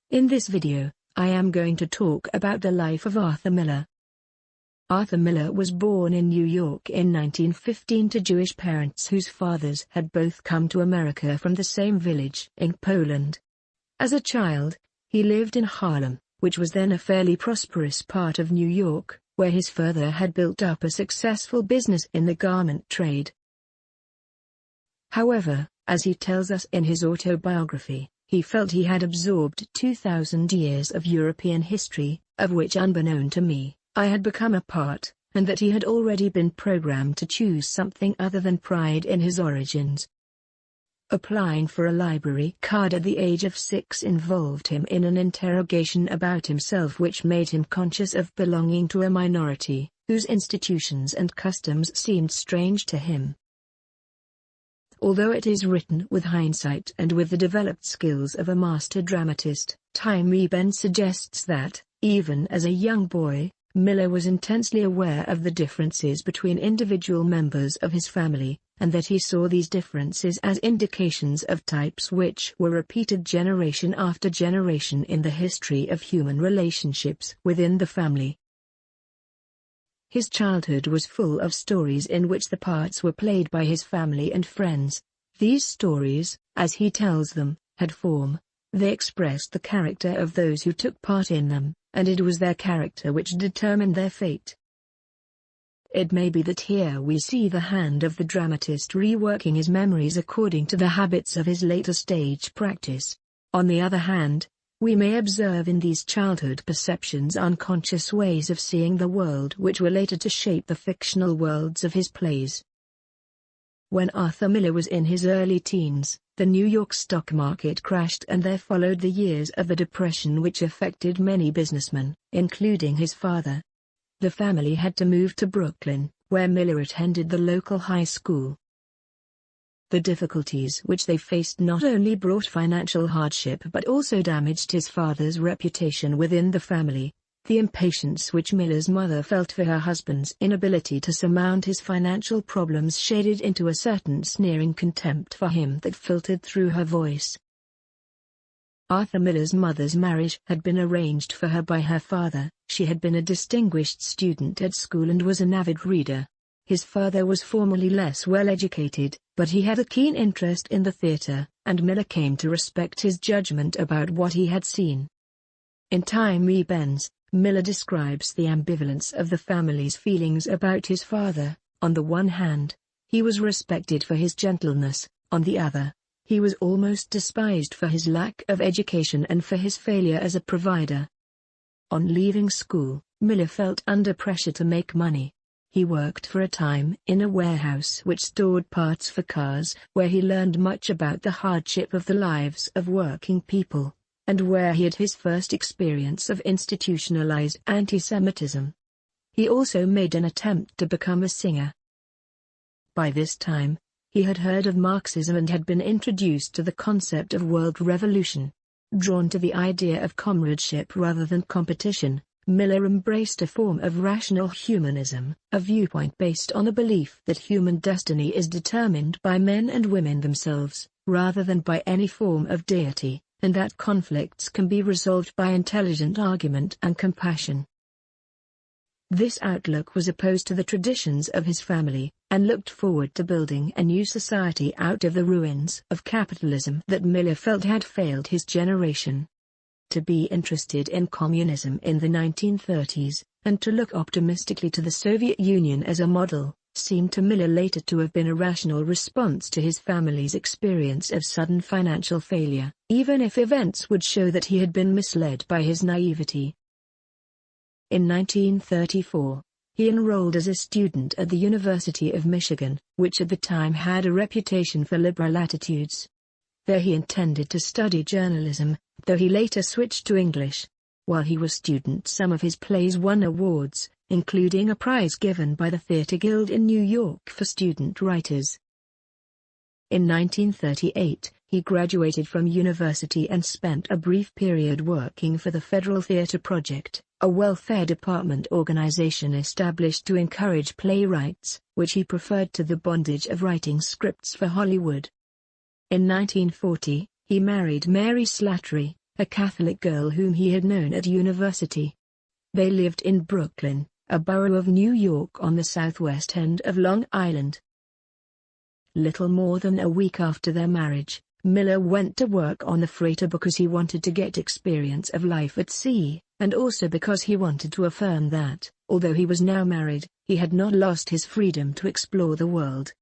In this video, I am going to talk about the life of Arthur Miller. Arthur Miller was born in New York in 1915 to Jewish parents whose fathers had both come to America from the same village in Poland. As a child, he lived in Harlem, which was then a fairly prosperous part of New York, where his father had built up a successful business in the garment trade. However, as he tells us in his autobiography, he felt he had absorbed 2,000 years of European history, of which unbeknown to me, I had become a part, and that he had already been programmed to choose something other than pride in his origins. Applying for a library card at the age of 6 involved him in an interrogation about himself which made him conscious of belonging to a minority, whose institutions and customs seemed strange to him. Although it is written with hindsight and with the developed skills of a master dramatist, 𝒕𝒉𝒆 suggests that, even as a young boy, Miller was intensely aware of the differences between individual members of his family, and that he saw these differences as indications of types which were repeated generation after generation in the history of human relationships within the family. His childhood was full of stories in which the parts were played by his family and friends. These stories, as he tells them, had form. They expressed the character of those who took part in them, and it was their character which determined their fate. It may be that here we see the hand of the dramatist reworking his memories according to the habits of his later stage practice. On the other hand, we may observe in these childhood perceptions unconscious ways of seeing the world which were later to shape the fictional worlds of his plays. When Arthur Miller was in his early teens, the New York stock market crashed and there followed the years of the Depression which affected many businessmen, including his father. The family had to move to Brooklyn, where Miller attended the local high school. The difficulties which they faced not only brought financial hardship but also damaged his father's reputation within the family. The impatience which Miller's mother felt for her husband's inability to surmount his financial problems shaded into a certain sneering contempt for him that filtered through her voice. Arthur Miller's mother's marriage had been arranged for her by her father. She had been a distinguished student at school and was an avid reader. His father was formerly less well educated, but he had a keen interest in the theater, and Miller came to respect his judgment about what he had seen. In 𝒕𝒉𝒆, Miller describes the ambivalence of the family's feelings about his father. On the one hand, he was respected for his gentleness; on the other, he was almost despised for his lack of education and for his failure as a provider. On leaving school, Miller felt under pressure to make money. He worked for a time in a warehouse which stored parts for cars, where he learned much about the hardship of the lives of working people, and where he had his first experience of institutionalized anti-Semitism. He also made an attempt to become a singer. By this time, he had heard of Marxism and had been introduced to the concept of world revolution. Drawn to the idea of comradeship rather than competition, Miller embraced a form of rational humanism, a viewpoint based on the belief that human destiny is determined by men and women themselves, rather than by any form of deity, and that conflicts can be resolved by intelligent argument and compassion. This outlook was opposed to the traditions of his family, and looked forward to building a new society out of the ruins of capitalism that Miller felt had failed his generation. To be interested in communism in the 1930s, and to look optimistically to the Soviet Union as a model, seemed to Miller later to have been a rational response to his family's experience of sudden financial failure, even if events would show that he had been misled by his naivety. In 1934, he enrolled as a student at the University of Michigan, which at the time had a reputation for liberal attitudes. There he intended to study journalism, though he later switched to English. While he was student, some of his plays won awards, including a prize given by the Theatre Guild in New York for student writers. In 1938, he graduated from university and spent a brief period working for the Federal Theatre Project, a welfare department organization established to encourage playwrights, which he preferred to the bondage of writing scripts for Hollywood. In 1940, he married Mary Slattery, a Catholic girl whom he had known at university. They lived in Brooklyn, a borough of New York on the southwest end of Long Island. Little more than a week after their marriage, Miller went to work on the freighter because he wanted to get experience of life at sea, and also because he wanted to affirm that, although he was now married, he had not lost his freedom to explore the world.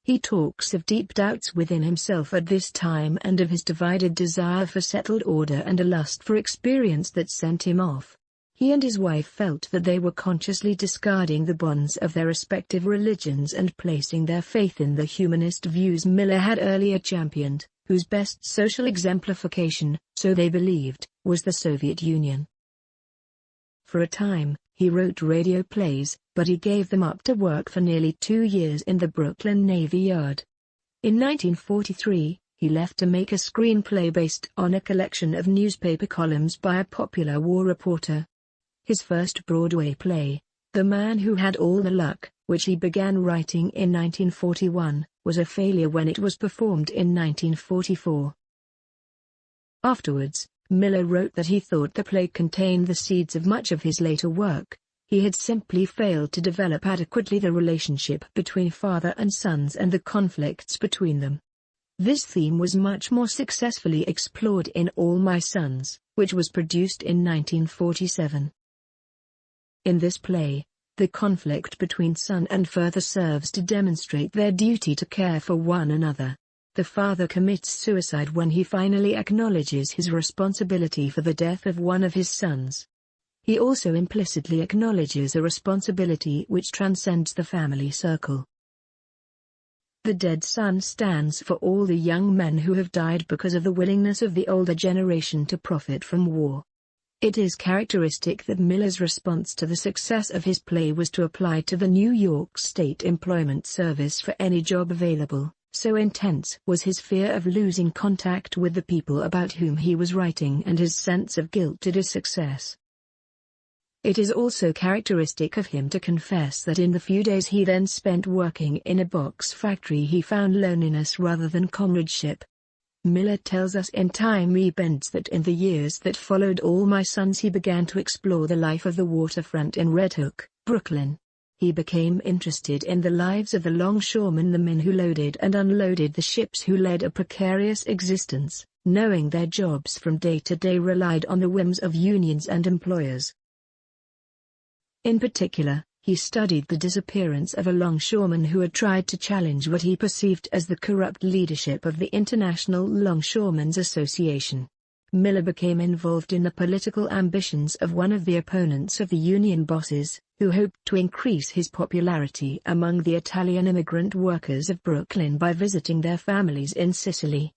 He talks of deep doubts within himself at this time and of his divided desire for settled order and a lust for experience that sent him off. He and his wife felt that they were consciously discarding the bonds of their respective religions and placing their faith in the humanist views Miller had earlier championed, whose best social exemplification, so they believed, was the Soviet Union. For a time, he wrote radio plays, but he gave them up to work for nearly 2 years in the Brooklyn Navy Yard. In 1943, he left to make a screenplay based on a collection of newspaper columns by a popular war reporter. His first Broadway play, The Man Who Had All the Luck, which he began writing in 1941, was a failure when it was performed in 1944. Afterwards, Miller wrote that he thought the play contained the seeds of much of his later work. He had simply failed to develop adequately the relationship between father and sons and the conflicts between them. This theme was much more successfully explored in All My Sons, which was produced in 1947. In this play, the conflict between son and father serves to demonstrate their duty to care for one another. The father commits suicide when he finally acknowledges his responsibility for the death of one of his sons. He also implicitly acknowledges a responsibility which transcends the family circle. The dead son stands for all the young men who have died because of the willingness of the older generation to profit from war. It is characteristic that Miller's response to the success of his play was to apply to the New York State Employment Service for any job available, so intense was his fear of losing contact with the people about whom he was writing and his sense of guilt at his success. It is also characteristic of him to confess that in the few days he then spent working in a box factory he found loneliness rather than comradeship. Miller tells us in 𝒑𝒉𝒆𝒏 that in the years that followed All My Sons he began to explore the life of the waterfront in Red Hook, Brooklyn. He became interested in the lives of the longshoremen, the men who loaded and unloaded the ships, who led a precarious existence, knowing their jobs from day to day relied on the whims of unions and employers. In particular, he studied the disappearance of a longshoreman who had tried to challenge what he perceived as the corrupt leadership of the International Longshoremen's Association. Miller became involved in the political ambitions of one of the opponents of the union bosses, who hoped to increase his popularity among the Italian immigrant workers of Brooklyn by visiting their families in Sicily.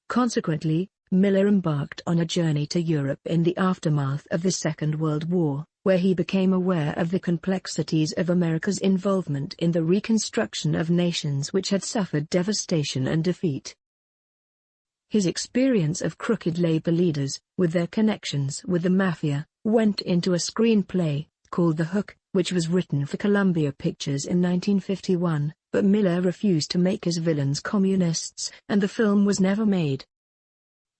Consequently, Miller embarked on a journey to Europe in the aftermath of the Second World War, where he became aware of the complexities of America's involvement in the reconstruction of nations which had suffered devastation and defeat. His experience of crooked labor leaders, with their connections with the mafia, went into a screenplay, called The Hook, which was written for Columbia Pictures in 1951, but Miller refused to make his villains communists, and the film was never made.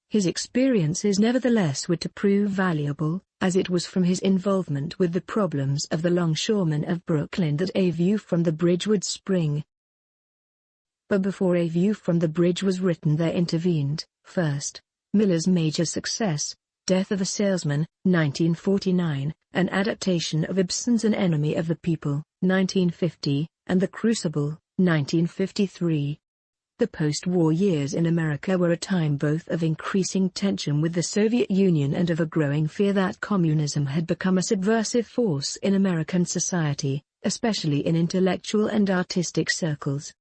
His experiences nevertheless were to prove valuable, as it was from his involvement with the problems of the longshoremen of Brooklyn that A View from the Bridge would spring. But before A View from the Bridge was written there intervened, first, Miller's major success, Death of a Salesman, 1949, an adaptation of Ibsen's An Enemy of the People, 1950, and The Crucible, 1953. The post-war years in America were a time both of increasing tension with the Soviet Union and of a growing fear that communism had become a subversive force in American society, especially in intellectual and artistic circles.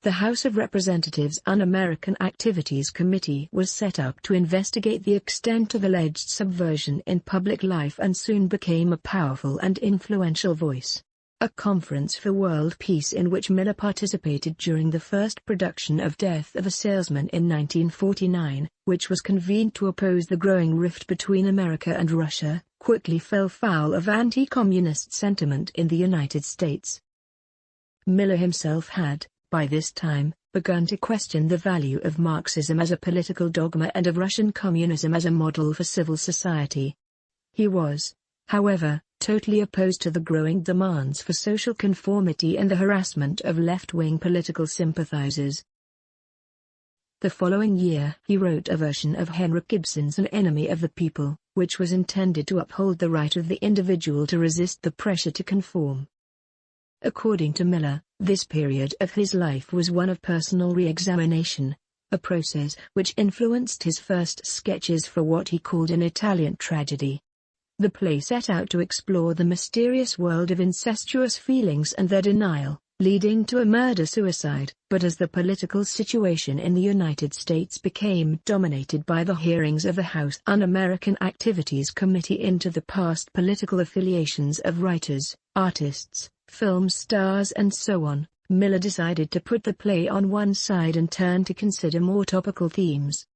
The House of Representatives Un-American Activities Committee was set up to investigate the extent of alleged subversion in public life and soon became a powerful and influential voice. A conference for world peace in which Miller participated during the first production of Death of a Salesman in 1949, which was convened to oppose the growing rift between America and Russia, quickly fell foul of anti-communist sentiment in the United States. Miller himself had, by this time, begun to question the value of Marxism as a political dogma and of Russian communism as a model for civil society. He was, however, totally opposed to the growing demands for social conformity and the harassment of left-wing political sympathizers. The following year he wrote a version of Henrik Ibsen's An Enemy of the People, which was intended to uphold the right of the individual to resist the pressure to conform. According to Miller, this period of his life was one of personal re-examination, a process which influenced his first sketches for what he called an Italian tragedy. The play set out to explore the mysterious world of incestuous feelings and their denial, leading to a murder-suicide. But as the political situation in the United States became dominated by the hearings of the House Un-American Activities Committee into the past political affiliations of writers, artists, film stars and so on, Miller decided to put the play on one side and turn to consider more topical themes.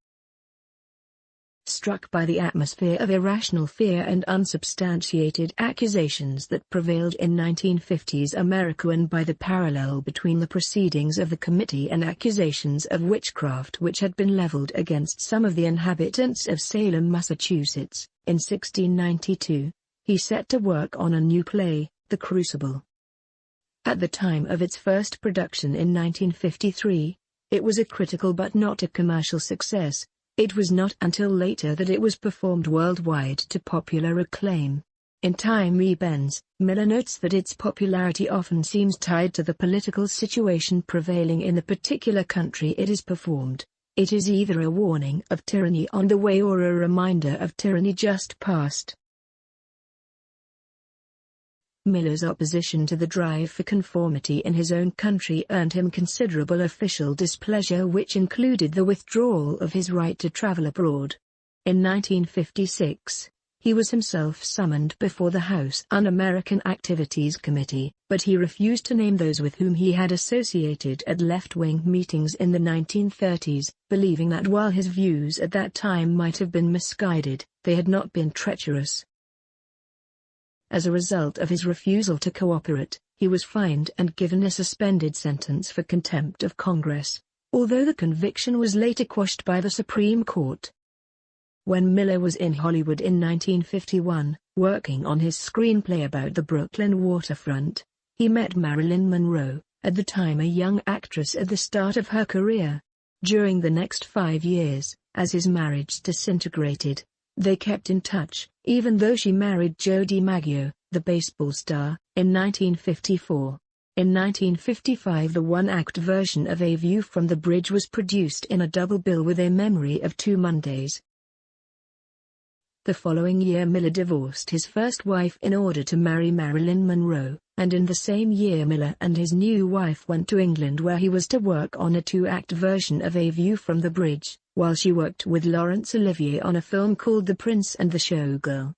Struck by the atmosphere of irrational fear and unsubstantiated accusations that prevailed in 1950s America and by the parallel between the proceedings of the committee and accusations of witchcraft which had been leveled against some of the inhabitants of Salem, Massachusetts, in 1692, he set to work on a new play, The Crucible. At the time of its first production in 1953, it was a critical but not a commercial success. It was not until later that it was performed worldwide to popular acclaim. In Time We Bends, Miller notes that its popularity often seems tied to the political situation prevailing in the particular country it is performed. It is either a warning of tyranny on the way or a reminder of tyranny just past. Miller's opposition to the drive for conformity in his own country earned him considerable official displeasure, which included the withdrawal of his right to travel abroad. In 1956, he was himself summoned before the House Un-American Activities Committee, but he refused to name those with whom he had associated at left-wing meetings in the 1930s, believing that while his views at that time might have been misguided, they had not been treacherous. As a result of his refusal to cooperate, he was fined and given a suspended sentence for contempt of Congress, although the conviction was later quashed by the Supreme Court. When Miller was in Hollywood in 1951, working on his screenplay about the Brooklyn waterfront, he met Marilyn Monroe, at the time a young actress at the start of her career. During the next 5 years, as his marriage disintegrated, they kept in touch, even though she married Joe DiMaggio, the baseball star, in 1954. In 1955 the one-act version of A View from the Bridge was produced in a double bill with A Memory of Two Mondays. The following year Miller divorced his first wife in order to marry Marilyn Monroe, and in the same year Miller and his new wife went to England where he was to work on a two-act version of A View from the Bridge, while she worked with Laurence Olivier on a film called The Prince and the Showgirl.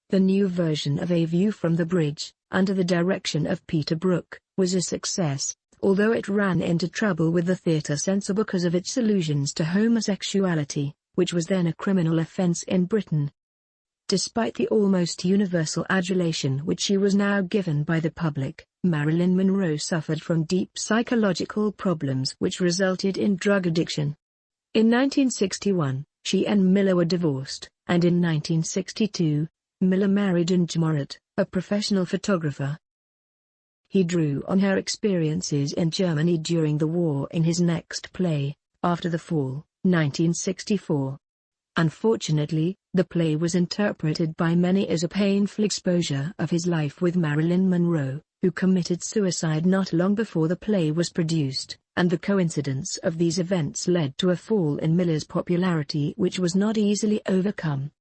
The new version of A View from the Bridge, under the direction of Peter Brook, was a success, although it ran into trouble with the theatre censor because of its allusions to homosexuality, which was then a criminal offence in Britain. Despite the almost universal adulation which she was now given by the public, Marilyn Monroe suffered from deep psychological problems which resulted in drug addiction. In 1961, she and Miller were divorced, and in 1962, Miller married J. Morat, a professional photographer. He drew on her experiences in Germany during the war in his next play, After the Fall, 1964. Unfortunately, the play was interpreted by many as a painful exposure of his life with Marilyn Monroe, who committed suicide not long before the play was produced, and the coincidence of these events led to a fall in Miller's popularity which was not easily overcome.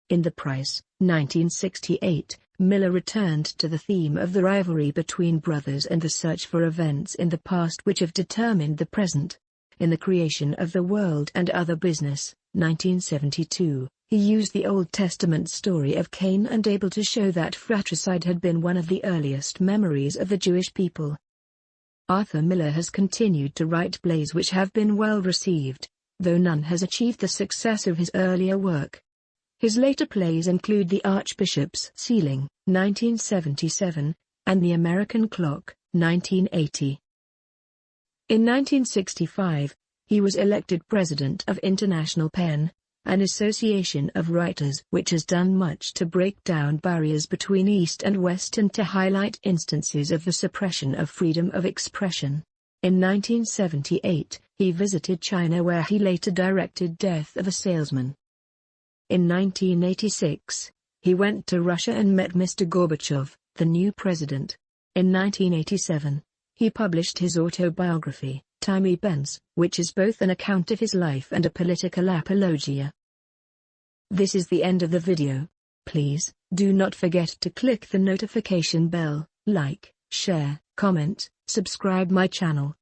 In The Price, 1968, Miller returned to the theme of the rivalry between brothers and the search for events in the past which have determined the present. In The Creation of the World and Other Business, 1972, he used the Old Testament story of Cain and Abel to show that fratricide had been one of the earliest memories of the Jewish people. Arthur Miller has continued to write plays which have been well received, though none has achieved the success of his earlier work. His later plays include The Archbishop's Ceiling, 1977, and The American Clock, 1980. In 1965, he was elected president of International PEN, an association of writers which has done much to break down barriers between East and West and to highlight instances of the suppression of freedom of expression. In 1978, he visited China where he later directed Death of a Salesman. In 1986, he went to Russia and met Mr. Gorbachev, the new president. In 1987, he published his autobiography, 𝒂𝒉𝒆, which is both an account of his life and a political apologia. This is the end of the video. Please, do not forget to click the notification bell, like, share, comment, subscribe my channel.